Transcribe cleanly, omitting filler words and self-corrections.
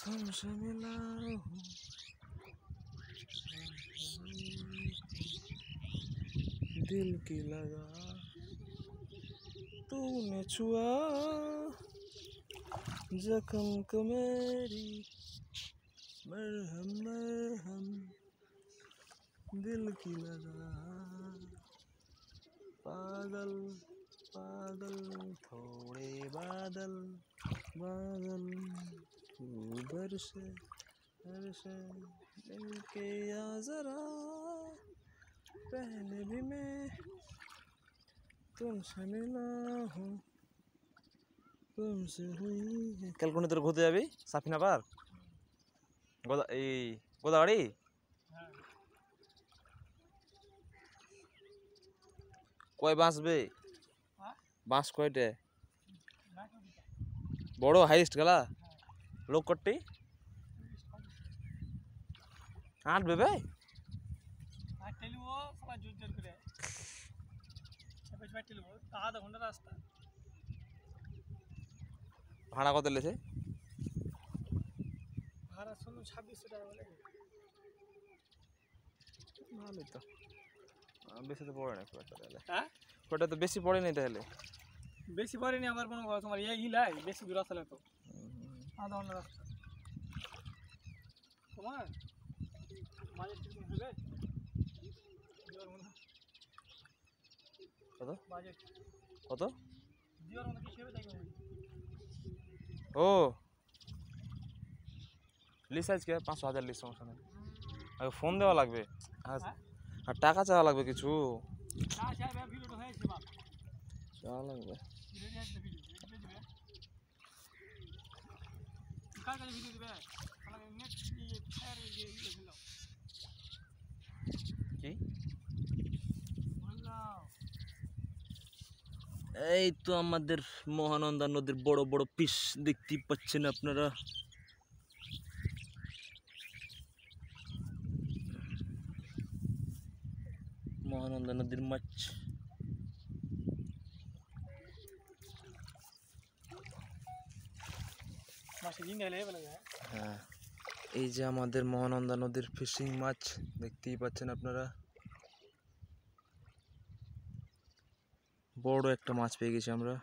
हमसे मिला हूँ दिल की लगा तूने छुआ जख्म को मेरी मरहम मरहम दिल की लगा पागल पागल थोड़े बादल बादल उधर से मिलके आ जरा पहले भी मैं तुमसे मिला हूँ तुमसे हुई है ক্যালকুনি তোর ঘুরতে যাবি সাফিনা পার্ক গোদাগাড়ি কয় বাঁচবে বাঁশ কয়টে বড় হাইস্ট গেলা লোক কটি আটবে বে ভাড়া কত লেছে ভাড়া শুনো 2600 টাকা বলে ভালোই তো বেশি তো পড়ে না খুব একটা তাহলে হ্যাঁ ওটা তো বেশি পড়ে নাই তাহলে বেশি পড়েনি আমার কোনো কথা তোমার এই হিলাই বেশি দূর আসলে তো আধা ঘন্টা রাস্তা তোমার বাজেট কি হবে কত বাজেট কত জিওর মধ্যে কি হবে তাই ও লিস আজকে 500,000 লিস সমস্যা নেই আগে ফোন দেওয়া লাগবে আর টাকা চাওয়া লাগবে কিছু ভিডিওটা হয়েছে বাপ চাওয়া লাগবে কার কাছে ভিডিও দিবে আমাকে নেট দিয়ে ফায়ার দিয়ে দিল কি বললাম এই তো আমাদের মহানন্দা নদীর বড় বড় পিস দেখতে পাচ্ছেন আপনারা মহানন্দা নদীর মাছ হ্যাঁ এই যে আমাদের মহানন্দা নদীর ফিশিং মাছ দেখতেই পাচ্ছেন আপনারা বড় একটা মাছ পেয়ে গেছি আমরা